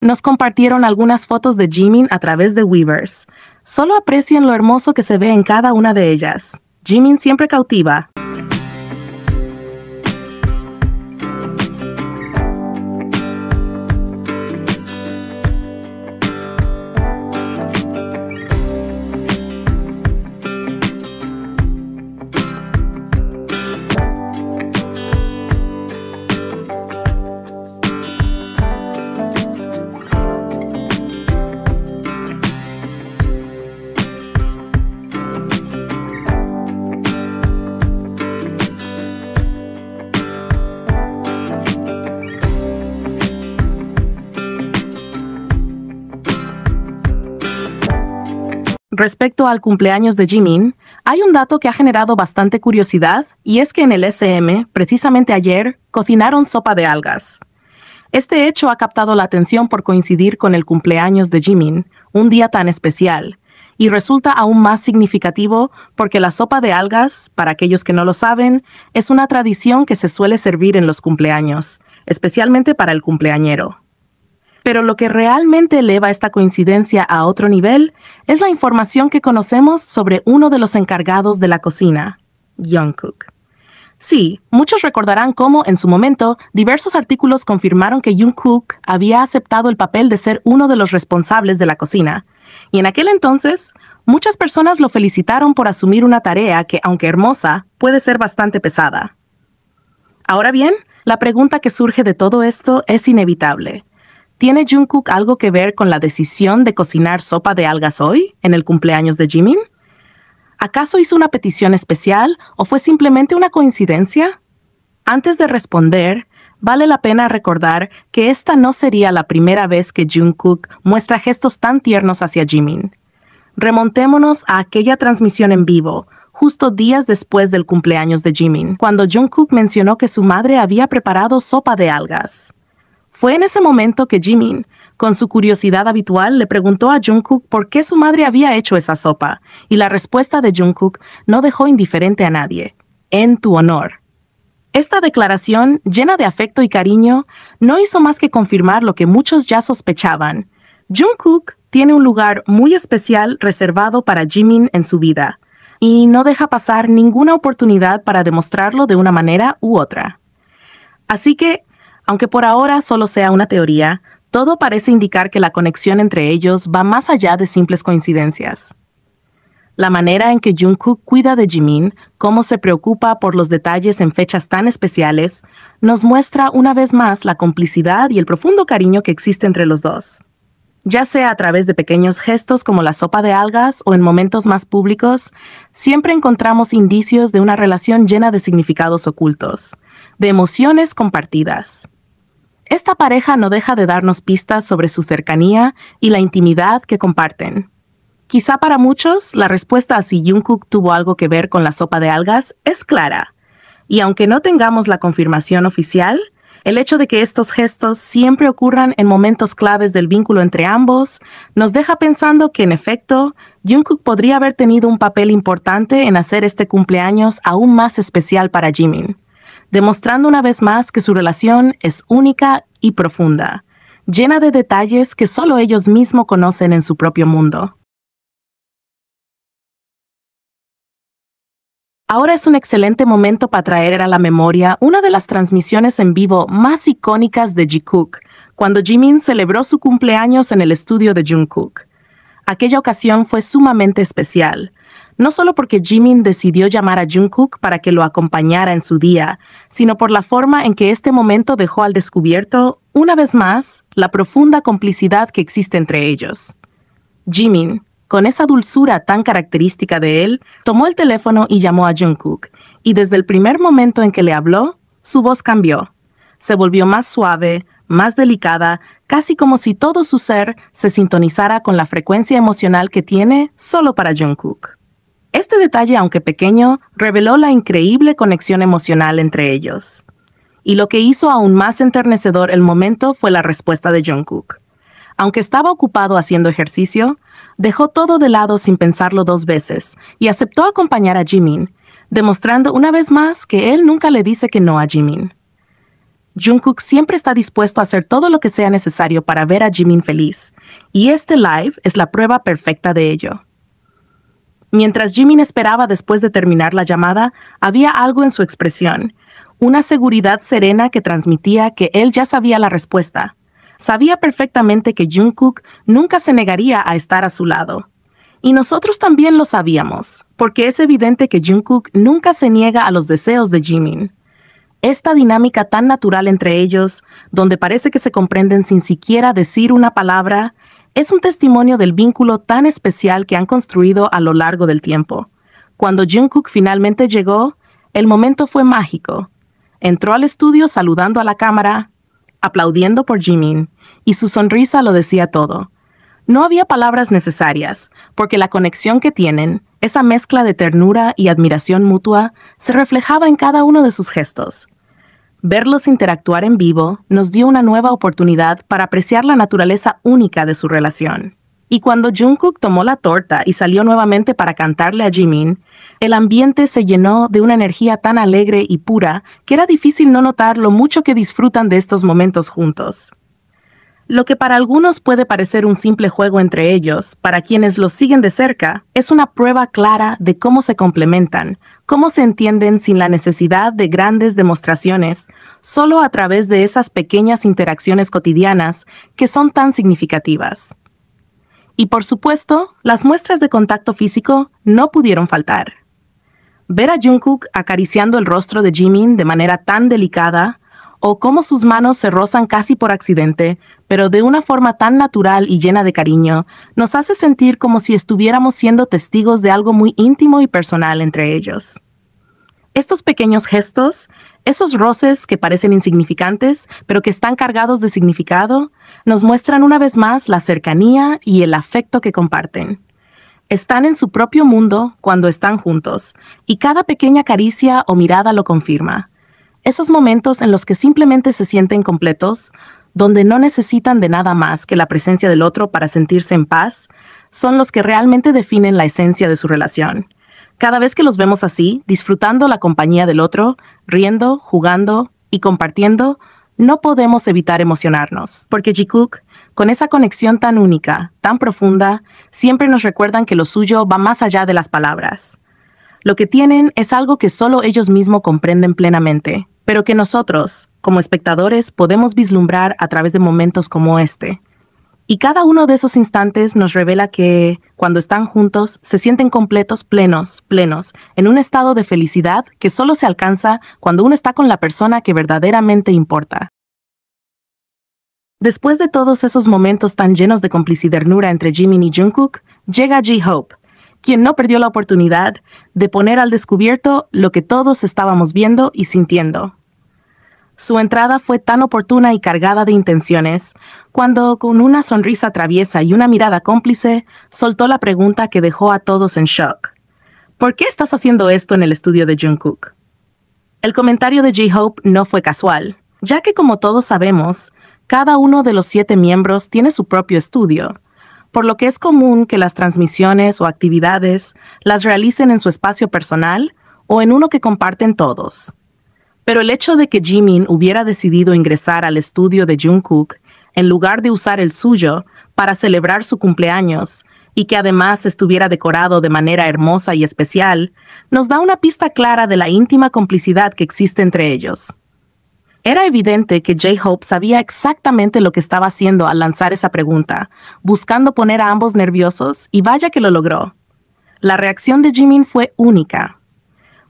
Nos compartieron algunas fotos de Jimin a través de Weverse. Solo aprecien lo hermoso que se ve en cada una de ellas. Jimin siempre cautiva. Respecto al cumpleaños de Jimin, hay un dato que ha generado bastante curiosidad y es que en el SM, precisamente ayer, cocinaron sopa de algas. Este hecho ha captado la atención por coincidir con el cumpleaños de Jimin, un día tan especial, y resulta aún más significativo porque la sopa de algas, para aquellos que no lo saben, es una tradición que se suele servir en los cumpleaños, especialmente para el cumpleañero. Pero lo que realmente eleva esta coincidencia a otro nivel es la información que conocemos sobre uno de los encargados de la cocina, Jungkook. Sí, muchos recordarán cómo, en su momento, diversos artículos confirmaron que Jungkook había aceptado el papel de ser uno de los responsables de la cocina. Y en aquel entonces, muchas personas lo felicitaron por asumir una tarea que, aunque hermosa, puede ser bastante pesada. Ahora bien, la pregunta que surge de todo esto es inevitable. ¿Tiene Jungkook algo que ver con la decisión de cocinar sopa de algas hoy, en el cumpleaños de Jimin? ¿Acaso hizo una petición especial o fue simplemente una coincidencia? Antes de responder, vale la pena recordar que esta no sería la primera vez que Jungkook muestra gestos tan tiernos hacia Jimin. Remontémonos a aquella transmisión en vivo, justo días después del cumpleaños de Jimin, cuando Jungkook mencionó que su madre había preparado sopa de algas. Fue en ese momento que Jimin, con su curiosidad habitual, le preguntó a Jungkook por qué su madre había hecho esa sopa, y la respuesta de Jungkook no dejó indiferente a nadie. En tu honor. Esta declaración, llena de afecto y cariño, no hizo más que confirmar lo que muchos ya sospechaban. Jungkook tiene un lugar muy especial reservado para Jimin en su vida, y no deja pasar ninguna oportunidad para demostrarlo de una manera u otra. Así que, aunque por ahora solo sea una teoría, todo parece indicar que la conexión entre ellos va más allá de simples coincidencias. La manera en que Jungkook cuida de Jimin, cómo se preocupa por los detalles en fechas tan especiales, nos muestra una vez más la complicidad y el profundo cariño que existe entre los dos. Ya sea a través de pequeños gestos como la sopa de algas o en momentos más públicos, siempre encontramos indicios de una relación llena de significados ocultos, de emociones compartidas. Esta pareja no deja de darnos pistas sobre su cercanía y la intimidad que comparten. Quizá para muchos, la respuesta a si Jungkook tuvo algo que ver con la sopa de algas es clara. Y aunque no tengamos la confirmación oficial, el hecho de que estos gestos siempre ocurran en momentos claves del vínculo entre ambos nos deja pensando que, en efecto, Jungkook podría haber tenido un papel importante en hacer este cumpleaños aún más especial para Jimin, demostrando una vez más que su relación es única y profunda, llena de detalles que solo ellos mismos conocen en su propio mundo. Ahora es un excelente momento para traer a la memoria una de las transmisiones en vivo más icónicas de Jikook, cuando Jimin celebró su cumpleaños en el estudio de Jungkook. Aquella ocasión fue sumamente especial, no solo porque Jimin decidió llamar a Jungkook para que lo acompañara en su día, sino por la forma en que este momento dejó al descubierto, una vez más, la profunda complicidad que existe entre ellos. Jimin, con esa dulzura tan característica de él, tomó el teléfono y llamó a Jungkook, y desde el primer momento en que le habló, su voz cambió. Se volvió más suave, más delicada, casi como si todo su ser se sintonizara con la frecuencia emocional que tiene solo para Jungkook. Este detalle, aunque pequeño, reveló la increíble conexión emocional entre ellos. Y lo que hizo aún más enternecedor el momento fue la respuesta de Jungkook. Aunque estaba ocupado haciendo ejercicio, dejó todo de lado sin pensarlo dos veces y aceptó acompañar a Jimin, demostrando una vez más que él nunca le dice que no a Jimin. Jungkook siempre está dispuesto a hacer todo lo que sea necesario para ver a Jimin feliz, y este live es la prueba perfecta de ello. Mientras Jimin esperaba después de terminar la llamada, había algo en su expresión, una seguridad serena que transmitía que él ya sabía la respuesta. Sabía perfectamente que Jungkook nunca se negaría a estar a su lado. Y nosotros también lo sabíamos, porque es evidente que Jungkook nunca se niega a los deseos de Jimin. Esta dinámica tan natural entre ellos, donde parece que se comprenden sin siquiera decir una palabra, es un testimonio del vínculo tan especial que han construido a lo largo del tiempo. Cuando Jungkook finalmente llegó, el momento fue mágico. Entró al estudio saludando a la cámara, aplaudiendo por Jimin, y su sonrisa lo decía todo. No había palabras necesarias, porque la conexión que tienen, esa mezcla de ternura y admiración mutua, se reflejaba en cada uno de sus gestos. Verlos interactuar en vivo nos dio una nueva oportunidad para apreciar la naturaleza única de su relación. Y cuando Jungkook tomó la torta y salió nuevamente para cantarle a Jimin, el ambiente se llenó de una energía tan alegre y pura que era difícil no notar lo mucho que disfrutan de estos momentos juntos. Lo que para algunos puede parecer un simple juego entre ellos, para quienes los siguen de cerca, es una prueba clara de cómo se complementan, cómo se entienden sin la necesidad de grandes demostraciones, solo a través de esas pequeñas interacciones cotidianas que son tan significativas. Y por supuesto, las muestras de contacto físico no pudieron faltar. Ver a Jungkook acariciando el rostro de Jimin de manera tan delicada, o cómo sus manos se rozan casi por accidente, pero de una forma tan natural y llena de cariño, nos hace sentir como si estuviéramos siendo testigos de algo muy íntimo y personal entre ellos. Estos pequeños gestos, esos roces que parecen insignificantes, pero que están cargados de significado, nos muestran una vez más la cercanía y el afecto que comparten. Están en su propio mundo cuando están juntos, y cada pequeña caricia o mirada lo confirma. Esos momentos en los que simplemente se sienten completos, donde no necesitan de nada más que la presencia del otro para sentirse en paz, son los que realmente definen la esencia de su relación. Cada vez que los vemos así, disfrutando la compañía del otro, riendo, jugando y compartiendo, no podemos evitar emocionarnos, porque Jikook, con esa conexión tan única, tan profunda, siempre nos recuerdan que lo suyo va más allá de las palabras. Lo que tienen es algo que solo ellos mismos comprenden plenamente, pero que nosotros, como espectadores, podemos vislumbrar a través de momentos como este. Y cada uno de esos instantes nos revela que, cuando están juntos, se sienten completos, plenos, en un estado de felicidad que solo se alcanza cuando uno está con la persona que verdaderamente importa. Después de todos esos momentos tan llenos de complicidad y ternura entre Jimin y Jungkook, llega J-Hope, quien no perdió la oportunidad de poner al descubierto lo que todos estábamos viendo y sintiendo. Su entrada fue tan oportuna y cargada de intenciones, cuando, con una sonrisa traviesa y una mirada cómplice, soltó la pregunta que dejó a todos en shock. ¿Por qué estás haciendo esto en el estudio de Jungkook? El comentario de J-Hope no fue casual, ya que, como todos sabemos, cada uno de los 7 miembros tiene su propio estudio, por lo que es común que las transmisiones o actividades las realicen en su espacio personal o en uno que comparten todos. Pero el hecho de que Jimin hubiera decidido ingresar al estudio de Jungkook en lugar de usar el suyo para celebrar su cumpleaños y que además estuviera decorado de manera hermosa y especial, nos da una pista clara de la íntima complicidad que existe entre ellos. Era evidente que J-Hope sabía exactamente lo que estaba haciendo al lanzar esa pregunta, buscando poner a ambos nerviosos, y vaya que lo logró. La reacción de Jimin fue única.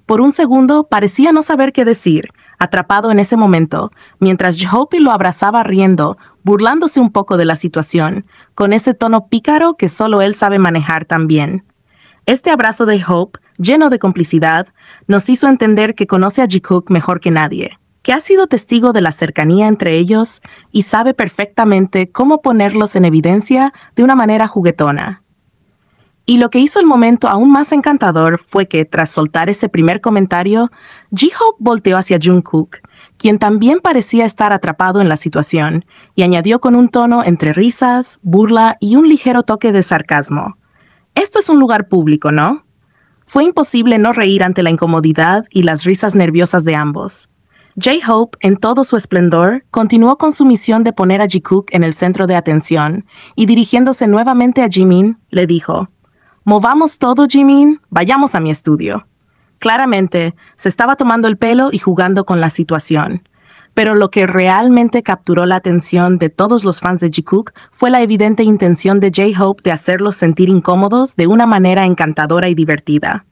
Por un segundo parecía no saber qué decir, atrapado en ese momento, mientras J-Hope lo abrazaba riendo, burlándose un poco de la situación, con ese tono pícaro que solo él sabe manejar tan bien. Este abrazo de Hope, lleno de complicidad, nos hizo entender que conoce a Jikook mejor que nadie, que ha sido testigo de la cercanía entre ellos y sabe perfectamente cómo ponerlos en evidencia de una manera juguetona. Y lo que hizo el momento aún más encantador fue que, tras soltar ese primer comentario, J-Hope volteó hacia Jungkook, quien también parecía estar atrapado en la situación, y añadió con un tono entre risas, burla y un ligero toque de sarcasmo: «Esto es un lugar público, ¿no?». Fue imposible no reír ante la incomodidad y las risas nerviosas de ambos. J-Hope, en todo su esplendor, continuó con su misión de poner a Jikook en el centro de atención, y dirigiéndose nuevamente a Jimin, le dijo: «Movamos todo, Jimin, vayamos a mi estudio». Claramente, se estaba tomando el pelo y jugando con la situación. Pero lo que realmente capturó la atención de todos los fans de Jikook fue la evidente intención de J-Hope de hacerlos sentir incómodos de una manera encantadora y divertida.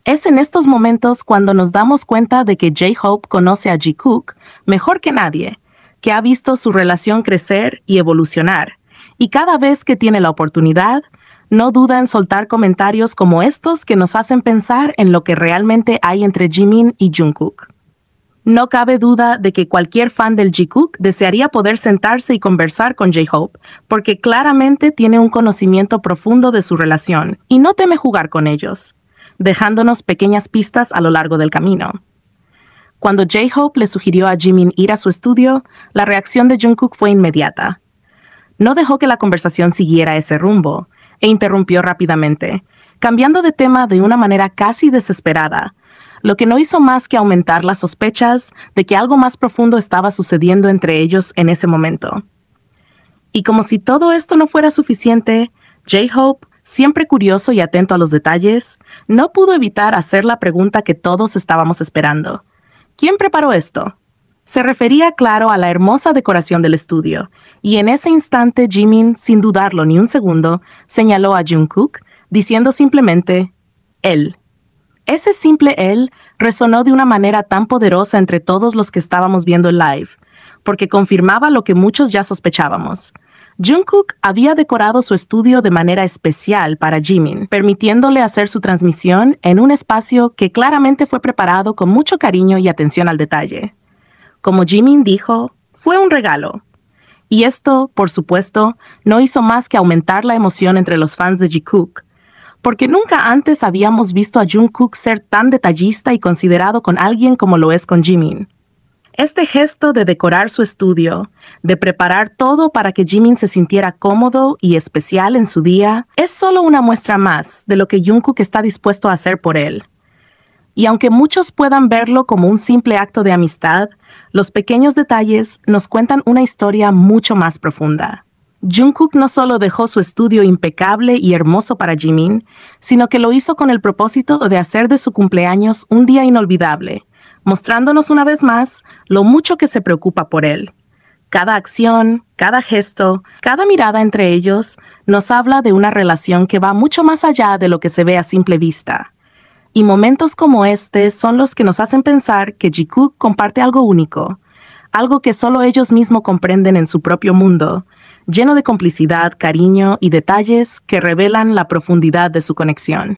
Es en estos momentos cuando nos damos cuenta de que J-Hope conoce a Jikook mejor que nadie, que ha visto su relación crecer y evolucionar, y cada vez que tiene la oportunidad, no duda en soltar comentarios como estos que nos hacen pensar en lo que realmente hay entre Jimin y Jungkook. No cabe duda de que cualquier fan del Jikook desearía poder sentarse y conversar con J-Hope, porque claramente tiene un conocimiento profundo de su relación y no teme jugar con ellos, dejándonos pequeñas pistas a lo largo del camino. Cuando J-Hope le sugirió a Jimin ir a su estudio, la reacción de Jungkook fue inmediata. No dejó que la conversación siguiera ese rumbo, e interrumpió rápidamente, cambiando de tema de una manera casi desesperada, lo que no hizo más que aumentar las sospechas de que algo más profundo estaba sucediendo entre ellos en ese momento. Y como si todo esto no fuera suficiente, J-Hope, siempre curioso y atento a los detalles, no pudo evitar hacer la pregunta que todos estábamos esperando. ¿Quién preparó esto? Se refería, claro, a la hermosa decoración del estudio, y en ese instante Jimin, sin dudarlo ni un segundo, señaló a Jungkook, diciendo simplemente, «él». Ese simple él resonó de una manera tan poderosa entre todos los que estábamos viendo el live, porque confirmaba lo que muchos ya sospechábamos. Jungkook había decorado su estudio de manera especial para Jimin, permitiéndole hacer su transmisión en un espacio que claramente fue preparado con mucho cariño y atención al detalle. Como Jimin dijo, fue un regalo. Y esto, por supuesto, no hizo más que aumentar la emoción entre los fans de Jikook, porque nunca antes habíamos visto a Jungkook ser tan detallista y considerado con alguien como lo es con Jimin. Este gesto de decorar su estudio, de preparar todo para que Jimin se sintiera cómodo y especial en su día, es solo una muestra más de lo que Jungkook está dispuesto a hacer por él. Y aunque muchos puedan verlo como un simple acto de amistad, los pequeños detalles nos cuentan una historia mucho más profunda. Jungkook no solo dejó su estudio impecable y hermoso para Jimin, sino que lo hizo con el propósito de hacer de su cumpleaños un día inolvidable, mostrándonos una vez más lo mucho que se preocupa por él. Cada acción, cada gesto, cada mirada entre ellos nos habla de una relación que va mucho más allá de lo que se ve a simple vista. Y momentos como este son los que nos hacen pensar que Jikook comparte algo único, algo que solo ellos mismos comprenden en su propio mundo, lleno de complicidad, cariño y detalles que revelan la profundidad de su conexión.